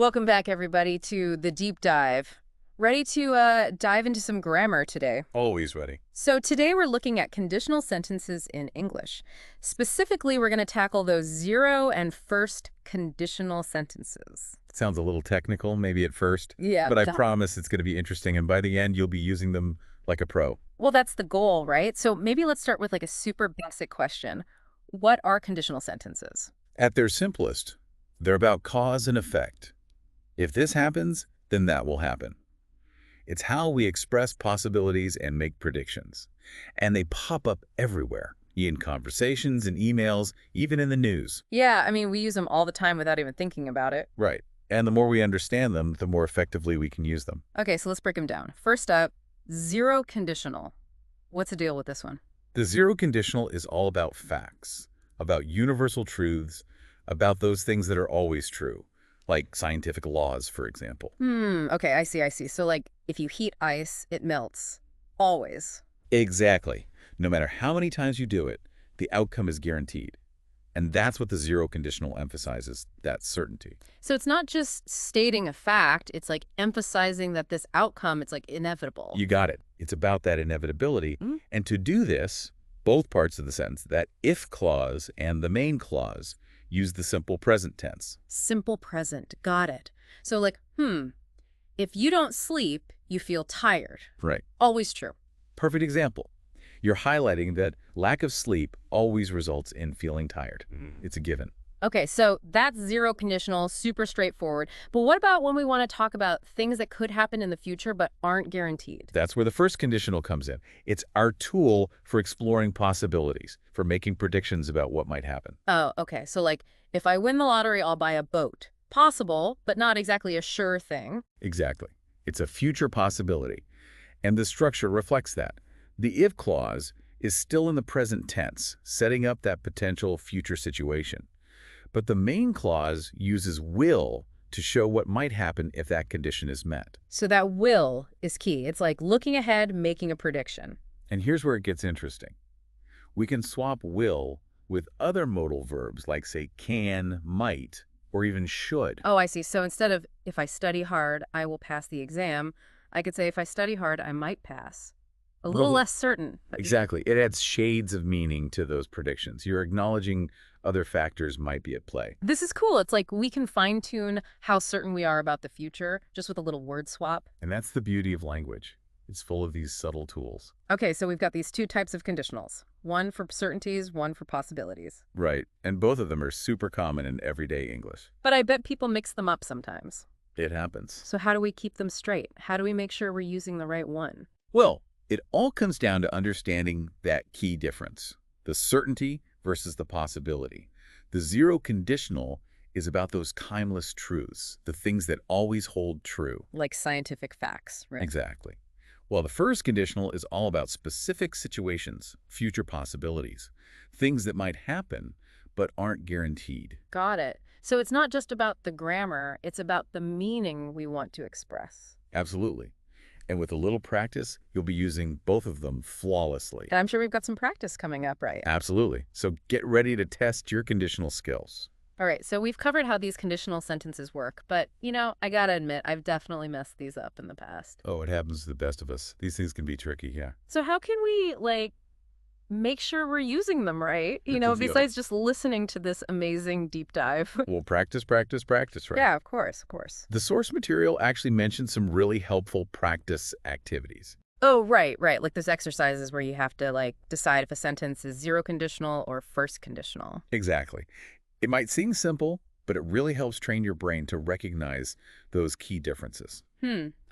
Welcome back, everybody, to the deep dive. Ready to dive into some grammar today. Always ready. So today we're looking at conditional sentences in English. Specifically, we're going to tackle those zero and first conditional sentences. Sounds a little technical, maybe at first, Yeah. but I promise it's going to be interesting, and by the end, you'll be using them like a pro. Well, that's the goal, right? So maybe let's start with like a super basic question. What are conditional sentences? At their simplest, they're about cause and effect. If this happens, then that will happen. It's how we express possibilities and make predictions. And they pop up everywhere, in conversations and emails, even in the news. Yeah, I mean, we use them all the time without even thinking about it. Right. And the more we understand them, the more effectively we can use them. Okay, so let's break them down. First up, zero conditional. What's the deal with this one? The zero conditional is all about facts, about universal truths, about those things that are always true, like scientific laws, for example. Okay, I see. So like, if you heat ice, it melts. Always. Exactly. No matter how many times you do it, the outcome is guaranteed. And that's what the zero conditional emphasizes, that certainty. So it's not just stating a fact, it's like emphasizing that this outcome, it's like inevitable. You got it. It's about that inevitability. Mm. And to do this, both parts of the sentence, that if clause and the main clause, use the simple present tense. Simple present, got it. So like, if you don't sleep, you feel tired. Right. Always true. Perfect example. You're highlighting that lack of sleep always results in feeling tired. It's a given. Okay, so that's zero conditional, super straightforward. But what about when we want to talk about things that could happen in the future but aren't guaranteed? That's where the first conditional comes in. It's our tool for exploring possibilities, for making predictions about what might happen. Oh, okay. So like, if I win the lottery, I'll buy a boat. Possible, but not exactly a sure thing. Exactly. It's a future possibility. And the structure reflects that. The if clause is still in the present tense, setting up that potential future situation. But the main clause uses will to show what might happen if that condition is met. So that will is key. It's like looking ahead, making a prediction. And here's where it gets interesting. We can swap will with other modal verbs like, say, can, might, or even should. Oh, I see. So instead of if I study hard, I will pass the exam, I could say if I study hard, I might pass. A little less certain. Exactly. It adds shades of meaning to those predictions. You're acknowledging other factors might be at play. This is cool. It's like we can fine-tune how certain we are about the future just with a little word swap. And that's the beauty of language. It's full of these subtle tools. Okay, so we've got these two types of conditionals. One for certainties, one for possibilities. Right. And both of them are super common in everyday English. But I bet people mix them up sometimes. It happens. So how do we keep them straight? How do we make sure we're using the right one? Well, it all comes down to understanding that key difference, the certainty versus the possibility. The zero conditional is about those timeless truths, the things that always hold true. Like scientific facts, right? Exactly. Well, the first conditional is all about specific situations, future possibilities, things that might happen but aren't guaranteed. Got it. So it's not just about the grammar, it's about the meaning we want to express. Absolutely. And with a little practice, you'll be using both of them flawlessly. And I'm sure we've got some practice coming up, right? Absolutely. So get ready to test your conditional skills. All right, so we've covered how these conditional sentences work, but, I gotta admit, I've definitely messed these up in the past. Oh, it happens to the best of us. These things can be tricky, yeah. So how can we, make sure we're using them right? Besides just listening to this amazing deep dive. Well, practice, practice, practice, right? Yeah, of course, of course. The source material actually mentions some really helpful practice activities. Oh, right. Like those exercises where you have to, decide if a sentence is zero conditional or first conditional. Exactly. It might seem simple, but it really helps train your brain to recognize those key differences.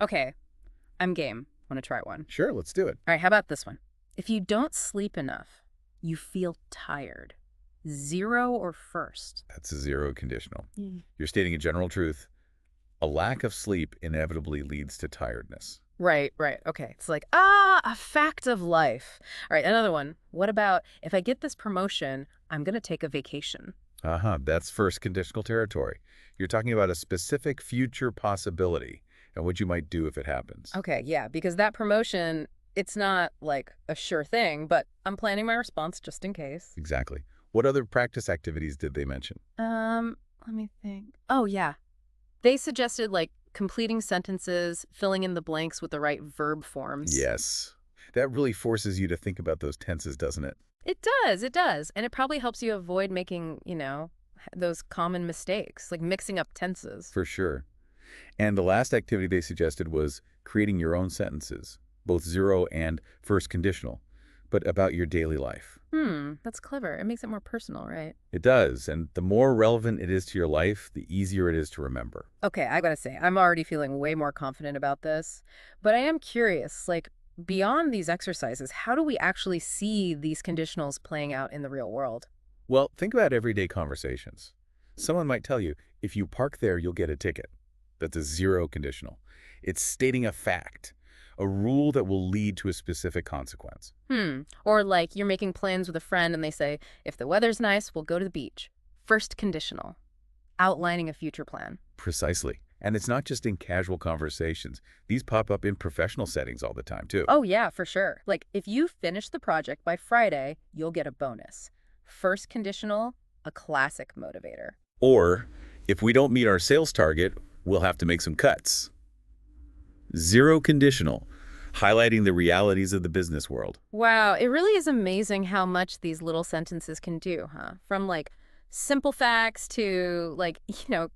Okay. I'm game. Want to try one? Sure, let's do it. All right, how about this one? If you don't sleep enough, you feel tired. Zero or first? That's a zero conditional. You're stating a general truth. A lack of sleep inevitably leads to tiredness. Right. Okay. It's like, a fact of life. All right, another one. What about if I get this promotion, I'm going to take a vacation? That's first conditional territory. You're talking about a specific future possibility and what you might do if it happens. Okay, yeah, because that promotion, it's not like a sure thing, but I'm planning my response just in case. Exactly. What other practice activities did they mention? Let me think. Oh, yeah. They suggested like completing sentences, filling in the blanks with the right verb forms. Yes. That really forces you to think about those tenses, doesn't it? It does, it does. And it probably helps you avoid making, those common mistakes, like mixing up tenses. For sure. And the last activity they suggested was creating your own sentences, both zero and first conditional, but about your daily life. That's clever. It makes it more personal, right? It does, and the more relevant it is to your life, the easier it is to remember. Okay, I gotta say, I'm already feeling way more confident about this. But I am curious, like, beyond these exercises, how do we actually see these conditionals playing out in the real world? Well, think about everyday conversations. Someone might tell you, if you park there, you'll get a ticket. That's a zero conditional. It's stating a fact, a rule that will lead to a specific consequence. Or like you're making plans with a friend and they say, if the weather's nice, we'll go to the beach. First conditional, outlining a future plan. Precisely. And it's not just in casual conversations. These pop up in professional settings all the time, too. Oh, yeah, for sure. Like, if you finish the project by Friday, you'll get a bonus. First conditional, a classic motivator. Or, if we don't meet our sales target, we'll have to make some cuts. Zero conditional, highlighting the realities of the business world. Wow, it really is amazing how much these little sentences can do, huh? From like simple facts to like,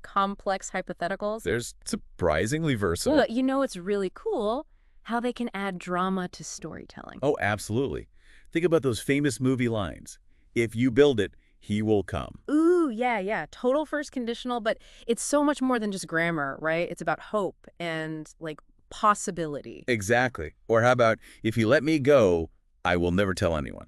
complex hypotheticals. They're surprisingly versatile. Well, it's really cool how they can add drama to storytelling. Oh, absolutely. Think about those famous movie lines. If you build it, he will come. Ooh, yeah, yeah. Total first conditional, but it's so much more than just grammar, right? It's about hope and like possibility. Exactly. Or how about, if you let me go, I will never tell anyone.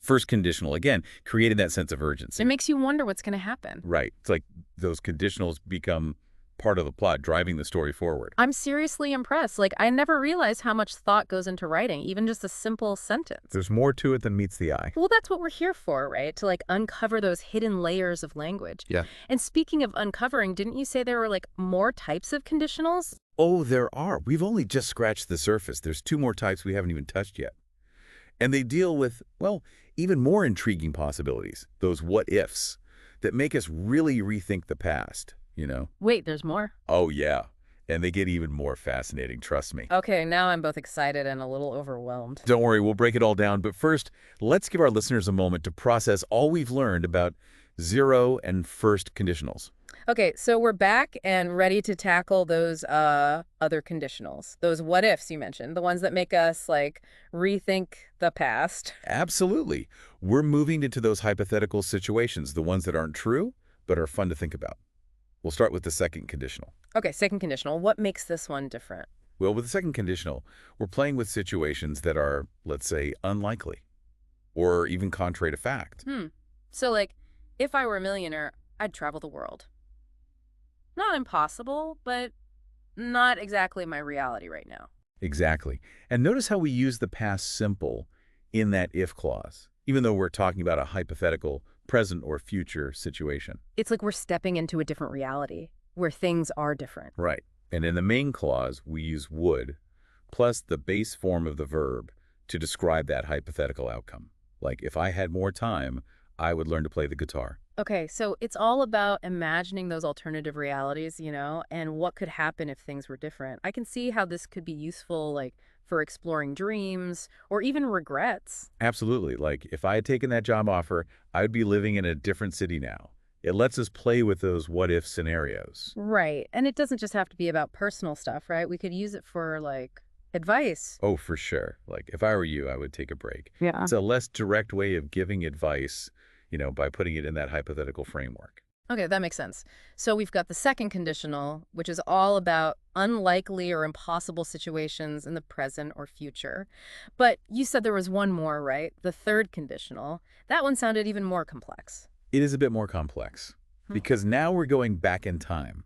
First conditional, again, creating that sense of urgency. It makes you wonder what's going to happen. Right. It's like those conditionals become part of the plot, driving the story forward. I'm seriously impressed. Like, I never realized how much thought goes into writing, even just a simple sentence. There's more to it than meets the eye. Well, that's what we're here for, right? To like uncover those hidden layers of language. Yeah. And speaking of uncovering, didn't you say there were like more types of conditionals? Oh, there are. We've only just scratched the surface. There's two more types we haven't even touched yet. And they deal with, well, even more intriguing possibilities, those what-ifs, that make us really rethink the past, Wait, there's more? Oh, yeah. And they get even more fascinating, trust me. Okay, now I'm both excited and a little overwhelmed. Don't worry, we'll break it all down. But first, let's give our listeners a moment to process all we've learned about zero and first conditionals. Okay, so we're back and ready to tackle those other conditionals. Those what ifs you mentioned, the ones that make us like rethink the past. Absolutely. We're moving into those hypothetical situations, the ones that aren't true, but are fun to think about. We'll start with the second conditional. Okay, second conditional. What makes this one different? Well, with the second conditional, we're playing with situations that are, let's say, unlikely, or even contrary to fact. So like, if I were a millionaire, I'd travel the world. Not impossible, but not exactly my reality right now. Exactly. And notice how we use the past simple in that if clause, even though we're talking about a hypothetical present or future situation. It's like we're stepping into a different reality where things are different. Right. And in the main clause, we use would plus the base form of the verb to describe that hypothetical outcome. Like, if I had more time, I would learn to play the guitar. Okay, so it's all about imagining those alternative realities, and what could happen if things were different. I can see how this could be useful, like, for exploring dreams or even regrets. Absolutely. Like, if I had taken that job offer, I would be living in a different city now. It lets us play with those what-if scenarios. Right, and it doesn't just have to be about personal stuff, right? We could use it for, like, advice. Oh, for sure. Like, if I were you, I would take a break. Yeah. It's a less direct way of giving advice, by putting it in that hypothetical framework. Okay, that makes sense. So we've got the second conditional, which is all about unlikely or impossible situations in the present or future. But you said there was one more, right? The third conditional. That one sounded even more complex. It is a bit more complex because now we're going back in time.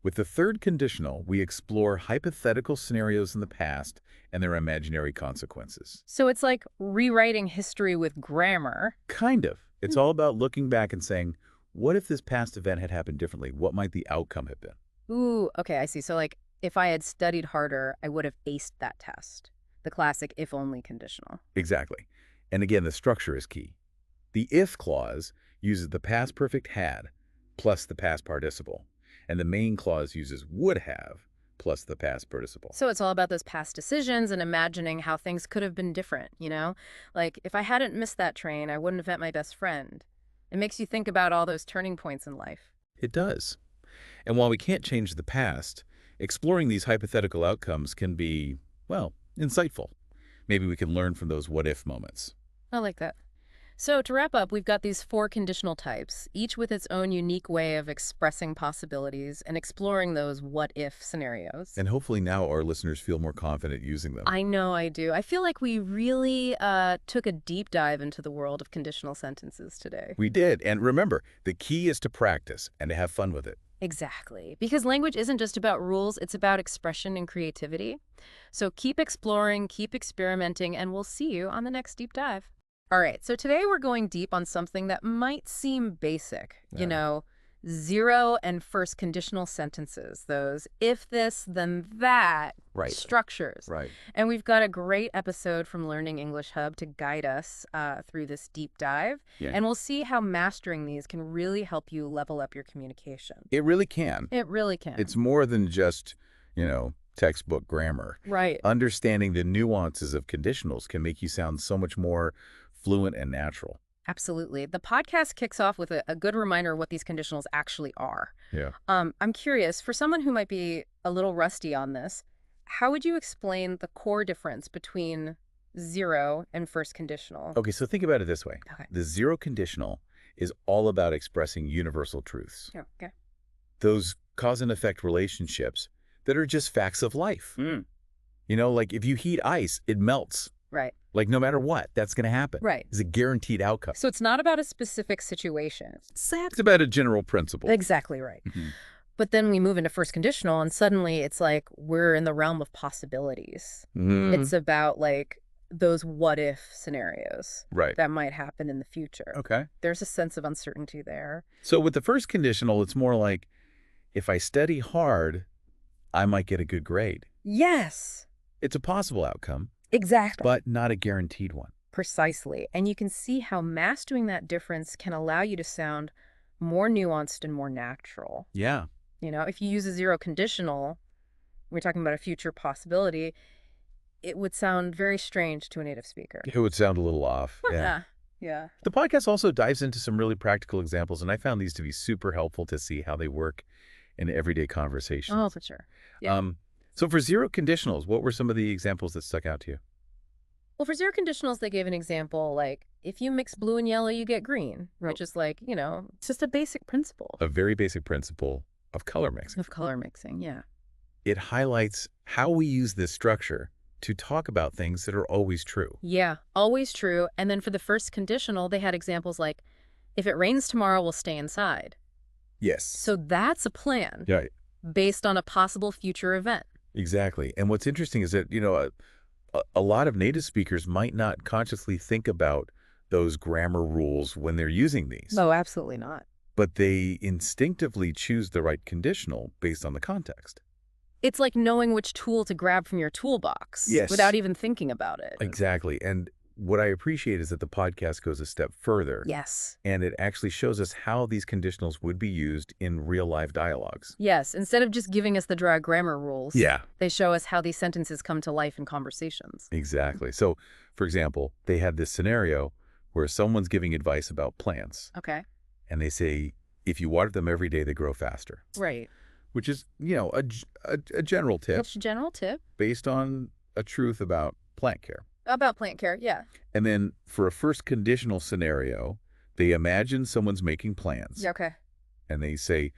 With the third conditional, we explore hypothetical scenarios in the past and their imaginary consequences. So it's like rewriting history with grammar. Kind of. It's all about looking back and saying, what if this past event had happened differently? What might the outcome have been? Ooh, okay, I see. So like if I had studied harder, I would have aced that test. The classic if only conditional. Exactly. And again, the structure is key. The if clause uses the past perfect had plus the past participle. And the main clause uses would have plus the past participle. So it's all about those past decisions and imagining how things could have been different, you know? Like, if I hadn't missed that train, I wouldn't have met my best friend. It makes you think about all those turning points in life. It does. And while we can't change the past, exploring these hypothetical outcomes can be, well, insightful. Maybe we can learn from those what-if moments. I like that. So to wrap up, we've got these 4 conditional types, each with its own unique way of expressing possibilities and exploring those what-if scenarios. And hopefully now our listeners feel more confident using them. I know I do. I feel like we really took a deep dive into the world of conditional sentences today. We did. And remember, the key is to practice and to have fun with it. Exactly. Because language isn't just about rules, it's about expression and creativity. So keep exploring, keep experimenting, and we'll see you on the next deep dive. All right, so today we're going deep on something that might seem basic, you know, zero and first conditional sentences, those if this, then that structures. Right. And we've got a great episode from Learning English Hub to guide us through this deep dive. Yeah. And we'll see how mastering these can really help you level up your communication. It really can. It really can. It's more than just, textbook grammar. Right. Understanding the nuances of conditionals can make you sound so much more fluent and natural. Absolutely. The podcast kicks off with a good reminder of what these conditionals actually are. Yeah. I'm curious, for someone who might be a little rusty on this, how would you explain the core difference between zero and first conditional? Okay, so think about it this way. Okay. The zero conditional is all about expressing universal truths. Okay. Those cause and effect relationships that are just facts of life. Like if you heat ice, it melts. Right. Like no matter what, that's going to happen. Right. It's a guaranteed outcome. So it's not about a specific situation. It's about a general principle. Exactly right. But then we move into first conditional, and suddenly it's like we're in the realm of possibilities. It's about like those what-if scenarios that might happen in the future. Okay. There's a sense of uncertainty there. So with the first conditional, it's more like, if I study hard, I might get a good grade. Yes. It's a possible outcome. Exactly. But not a guaranteed one. Precisely. And you can see how mastering that difference can allow you to sound more nuanced and more natural. Yeah. If you use a zero conditional, we're talking about a future possibility, it would sound very strange to a native speaker. It would sound a little off. Yeah. The podcast also dives into some really practical examples, and I found these to be super helpful to see how they work in everyday conversations. Oh, for sure. Yeah. So for zero conditionals, what were some of the examples that stuck out to you? Well, for zero conditionals, they gave an example like, if you mix blue and yellow, you get green, which is like, it's just a basic principle. A very basic principle of color mixing. Of color mixing, yeah. It highlights how we use this structure to talk about things that are always true. Yeah, always true. And then for the first conditional, they had examples like, if it rains tomorrow, we'll stay inside. Yes. So that's a plan based on a possible future event. Exactly. And what's interesting is that, a lot of native speakers might not consciously think about those grammar rules when they're using these. No, absolutely not. But they instinctively choose the right conditional based on the context. It's like knowing which tool to grab from your toolbox without even thinking about it. Exactly. And what I appreciate is that the podcast goes a step further. Yes. And it actually shows us how these conditionals would be used in real-life dialogues. Yes. Instead of just giving us the dry grammar rules, Yeah. they show us how these sentences come to life in conversations. Exactly. So, for example, they had this scenario where someone's giving advice about plants. Okay. And they say, if you water them every day, they grow faster. Right. Which is, a general tip. It's a general tip. Based on a truth about plant care. About plant care, yeah. And then for a first conditional scenario, they imagine someone's making plans. Yeah, okay. And they say,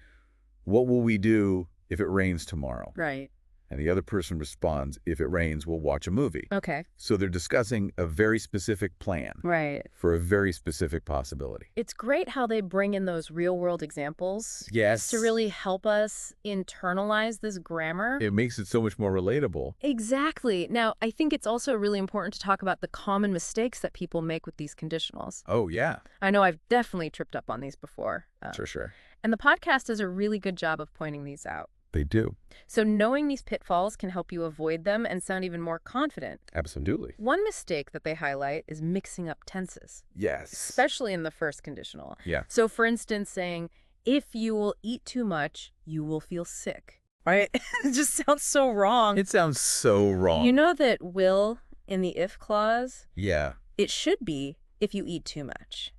what will we do if it rains tomorrow? Right. And the other person responds, if it rains, we'll watch a movie. Okay. So they're discussing a very specific plan. Right. For a very specific possibility. It's great how they bring in those real-world examples. Yes. To really help us internalize this grammar. It makes it so much more relatable. Exactly. Now, I think it's also really important to talk about the common mistakes that people make with these conditionals. Oh, yeah. I know I've definitely tripped up on these before. For sure. And the podcast does a really good job of pointing these out. They do. So knowing these pitfalls can help you avoid them and sound even more confident. Absolutely. One mistake that they highlight is mixing up tenses. Yes. Especially in the first conditional. Yeah. So for instance, saying, if you will eat too much, you will feel sick. Right? It just sounds so wrong. It sounds so You wrong. know that will in the if clause, Yeah. it should be if you eat too much.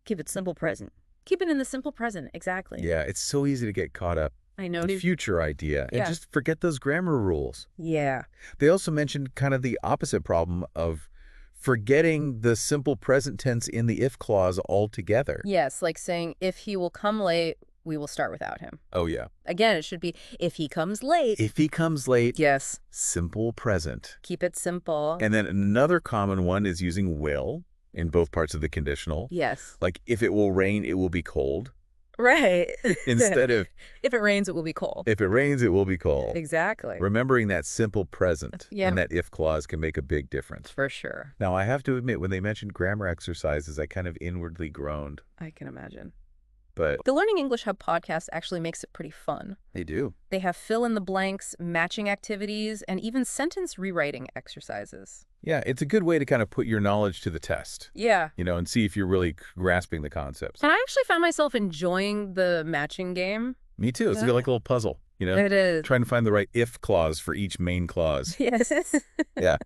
Keep it simple present. Keep it in the simple present, exactly. Yeah, it's so easy to get caught up I know. in the future idea and Yeah. just forget those grammar rules. Yeah. They also mentioned kind of the opposite problem of forgetting the simple present tense in the if clause altogether. Yes, like saying, if he will come late, we will start without him. Oh, yeah. Again, it should be, if he comes late. If he comes late, Yes. simple present. Keep it simple. And then another common one is using will in both parts of the conditional. Yes. Like, if it will rain, it will be cold. Right. Instead of, if it rains, it will be cold. if it rains, it will be cold. Exactly. Remembering that simple present Yeah. and that if clause can make a big difference. For sure. Now, I have to admit, when they mentioned grammar exercises, I kind of inwardly groaned. I can imagine. But The Learning English Hub podcast actually makes it pretty fun. they do. They have fill-in-the-blanks, matching activities, and even sentence rewriting exercises. Yeah, it's a good way to kind of put your knowledge to the test, Yeah. and see if you're really grasping the concepts. And I actually found myself enjoying the matching game. Me too. It's Yeah. like a little puzzle, It is. trying to find the right if clause for each main clause. Yes. Yeah.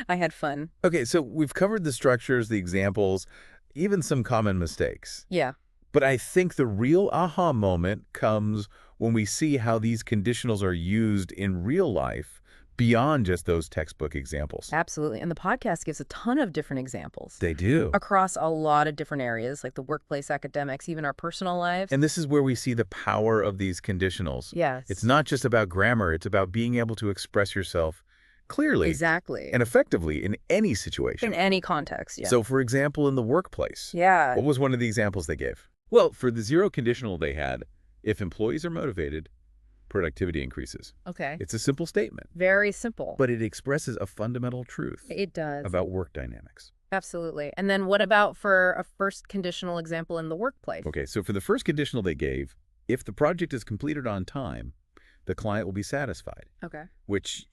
I had fun. Okay, so we've covered the structures, the examples, even some common mistakes. Yeah. But I think the real aha moment comes when we see how these conditionals are used in real life beyond just those textbook examples. Absolutely. And the podcast gives a ton of different examples They do. across a lot of different areas, like the workplace, academics, even our personal lives. And this is where we see the power of these conditionals. Yes. It's not just about grammar. It's about being able to express yourself clearly Exactly. and effectively in any situation. In any context, yeah. So, for example, in the workplace, yeah. what was one of the examples they gave? Well, for the zero conditional they had, if employees are motivated, productivity increases. Okay. It's a simple statement, Very simple. but it expresses a fundamental truth It does. about work dynamics. Absolutely. And then what about for a first conditional example in the workplace? Okay, so for the first conditional they gave, if the project is completed on time, the client will be satisfied, Okay. which,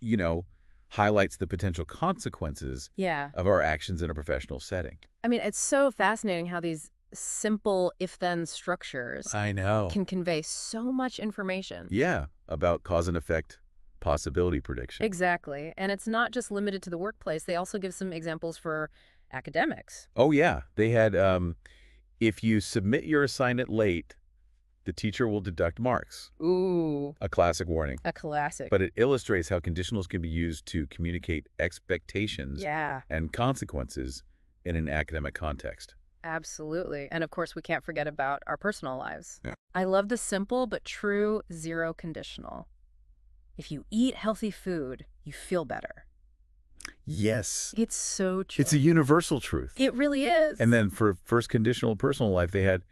highlights the potential consequences Yeah. of our actions in a professional setting. I mean, it's so fascinating how these simple if-then structures I know. can convey so much information. Yeah, about cause and effect possibility prediction. Exactly. And it's not just limited to the workplace. They also give some examples for academics. Oh, yeah. They had, if you submit your assignment late, the teacher will deduct marks. Ooh, A classic warning. a classic. But it illustrates how conditionals can be used to communicate expectations yeah, and consequences in an academic context. absolutely. And of course, we can't forget about our personal lives. Yeah. I love the simple but true zero conditional. If you eat healthy food, you feel better. Yes. It's so true. It's a universal truth. It really is. And then for first conditional personal life, they had,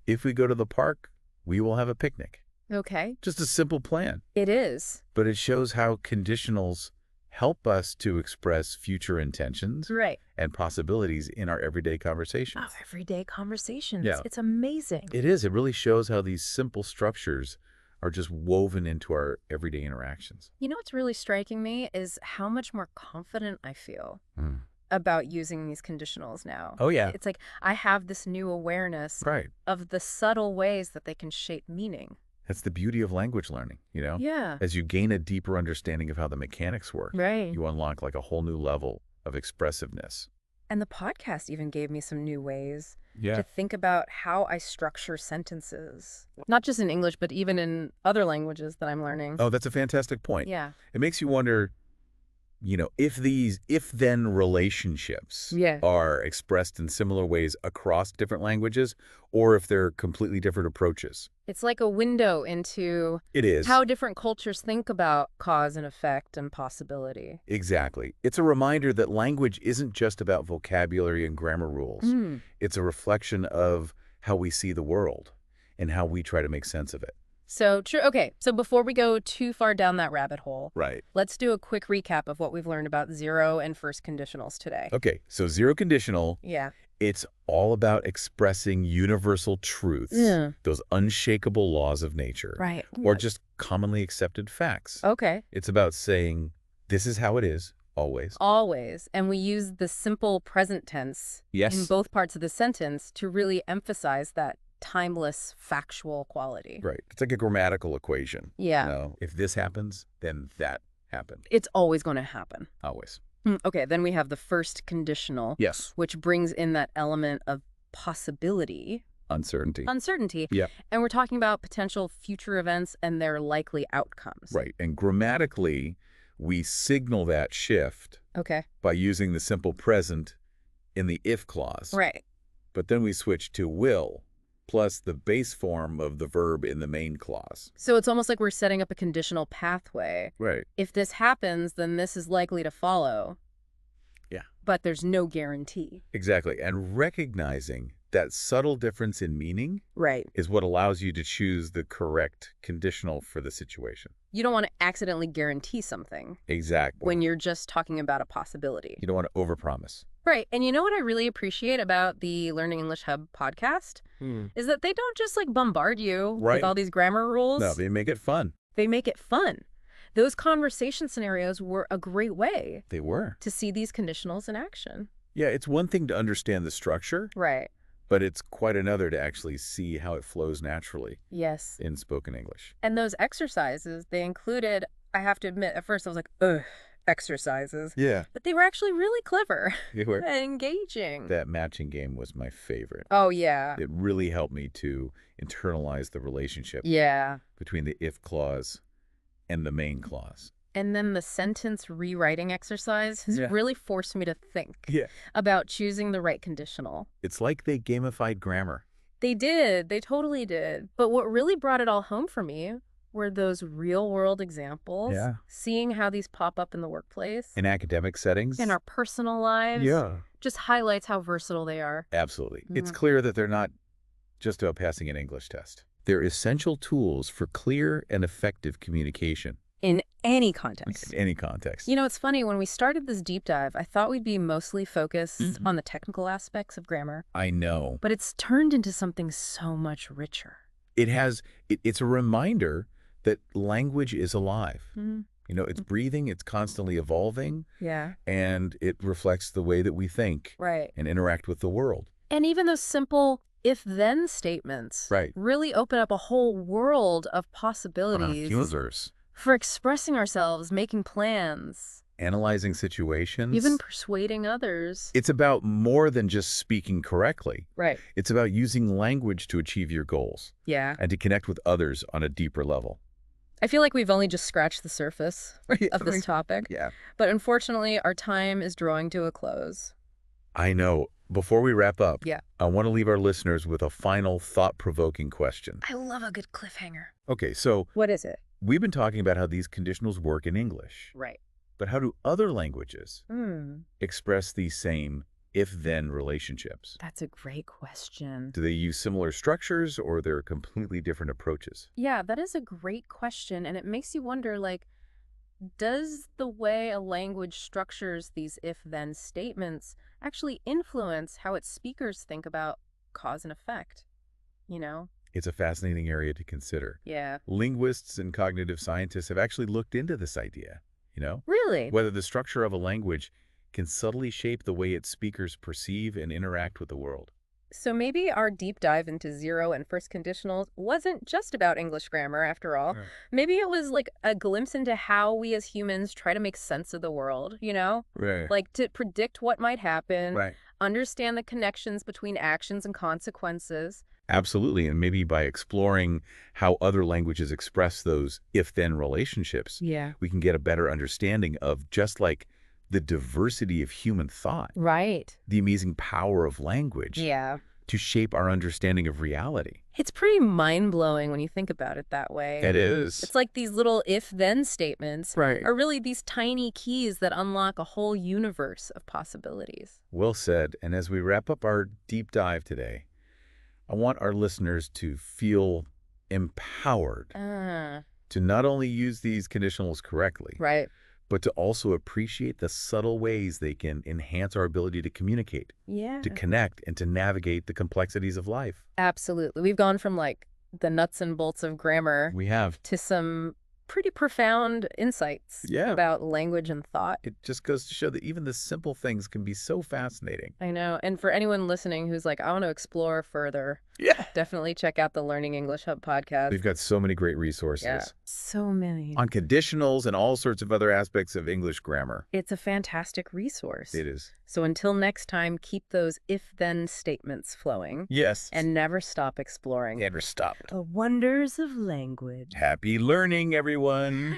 if we go to the park, we will have a picnic. Okay. Just a simple plan. It is. But it shows how conditionals help us to express future intentions Right. and possibilities in our everyday conversations. Oh, everyday conversations. Yeah. It's amazing. It is. It really shows how these simple structures are just woven into our everyday interactions. You know what's really striking me is how much more confident I feel Mm. about using these conditionals now. Oh, yeah. It's like I have this new awareness Right. of the subtle ways that they can shape meaning. That's the beauty of language learning, Yeah. As you gain a deeper understanding of how the mechanics work, Right. you unlock like a whole new level of expressiveness. And the podcast even gave me some new ways Yeah. to think about how I structure sentences. Not just in English, but even in other languages that I'm learning. Oh, that's a fantastic point. Yeah. It makes you wonder, if these if-then relationships Yeah. are expressed in similar ways across different languages, or if they're completely different approaches. It's like a window into It is. how different cultures think about cause and effect and possibility. Exactly. It's a reminder that language isn't just about vocabulary and grammar rules. Mm. It's a reflection of how we see the world and how we try to make sense of it. So true. Okay, so before we go too far down that rabbit hole, Right. let's do a quick recap of what we've learned about zero and first conditionals today. Okay, so zero conditional, Yeah. it's all about expressing universal truths, Yeah. those unshakable laws of nature, Right. or just commonly accepted facts. Okay. It's about saying, this is how it is, always. Always. And we use the simple present tense Yes. in both parts of the sentence to really emphasize that timeless, factual quality. Right. It's like a grammatical equation. Yeah. If this happens, then that happened. It's always going to happen. Always. Okay, then we have the first conditional, Yes. which brings in that element of possibility, Uncertainty. uncertainty. Yeah. And we're talking about potential future events and their likely outcomes. Right. And grammatically, we signal that shift Okay. by using the simple present in the if clause. Right. But then we switch to will, plus the base form of the verb in the main clause. So it's almost like we're setting up a conditional pathway. Right. If this happens, then this is likely to follow. Yeah. But there's no guarantee. Exactly. And recognizing that subtle difference in meaning Right. is what allows you to choose the correct conditional for the situation. You don't want to accidentally guarantee something Exactly. when you're just talking about a possibility. You don't want to overpromise. Right. And you know what I really appreciate about the Learning English Hub podcast? Is that they don't just like bombard you Right. with all these grammar rules. No, they make it fun. They make it fun. Those conversation scenarios were a great way They were. to see these conditionals in action. Yeah, it's one thing to understand the structure, Right. but it's quite another to actually see how it flows naturally Yes. in spoken English. And those exercises, they included, I have to admit, at first I was like, ugh, exercises. Yeah, But they were actually really clever they were. and engaging. That matching game was my favorite. Oh, yeah. It really helped me to internalize the relationship Yeah. between the if clause and the main clause. And then the sentence rewriting exercise has Yeah. really forced me to think Yeah. about choosing the right conditional. It's like they gamified grammar. They did. They totally did. But what really brought it all home for me were those real-world examples. Yeah. Seeing how these pop up in the workplace, In academic settings? in our personal lives. Yeah. Just highlights how versatile they are. Absolutely. It's Mhm. clear that they're not just about passing an English test. They're essential tools for clear and effective communication In any context. in any context. You know, it's funny, when we started this deep dive, I thought we'd be mostly focused Mhm. on the technical aspects of grammar, I know. but it's turned into something so much richer. It's a reminder that language is alive. Mhm. You know, it's breathing, it's constantly evolving, Yeah. and it reflects the way that we think Right. and interact with the world. And even those simple if-then statements Right. really open up a whole world of possibilities Users. for expressing ourselves, making plans, Analyzing situations. even persuading others. It's about more than just speaking correctly. Right. It's about using language to achieve your goals Yeah. and to connect with others on a deeper level. I feel like we've only just scratched the surface of this topic, Yeah. but unfortunately, our time is drawing to a close. I know. Before we wrap up, Yeah. I want to leave our listeners with a final thought-provoking question. I love a good cliffhanger. Okay, so What is it? we've been talking about how these conditionals work in English, Right. but how do other languages Hmm. express these same if-then relationships? That's a great question. Do they use similar structures or they're completely different approaches? Yeah, that is a great question. And it makes you wonder, like, does the way a language structures these if-then statements actually influence how its speakers think about cause and effect? You know? It's a fascinating area to consider. Yeah. Linguists and cognitive scientists have actually looked into this idea, Really? whether the structure of a language can subtly shape the way its speakers perceive and interact with the world. So maybe our deep dive into zero and first conditionals wasn't just about English grammar after all. Yeah. Maybe it was like a glimpse into how we as humans try to make sense of the world, you know? Right. Like to predict what might happen, Right. understand the connections between actions and consequences. Absolutely. And maybe by exploring how other languages express those if-then relationships, Yeah. we can get a better understanding of just like the diversity of human thought, Right. the amazing power of language Yeah. to shape our understanding of reality. It's pretty mind-blowing when you think about it that way. It is. It's like these little if-then statements Right. are really these tiny keys that unlock a whole universe of possibilities. Well said. And as we wrap up our deep dive today, I want our listeners to feel empowered Ah, to not only use these conditionals correctly, right. but to also appreciate the subtle ways they can enhance our ability to communicate, Yeah. to connect, and to navigate the complexities of life. Absolutely. We've gone from like the nuts and bolts of grammar We have. to some pretty profound insights Yeah. about language and thought. It just goes to show that even the simple things can be so fascinating. I know. And for anyone listening who's like, I want to explore further, Yeah. Definitely check out the Learning English Hub podcast. We've got so many great Yeah, resources so many. on conditionals and all sorts of other aspects of English grammar. It's a fantastic resource. It is. So until next time, keep those if-then statements flowing. Yes. And never stop exploring never stop. the wonders of language. Happy learning, everyone.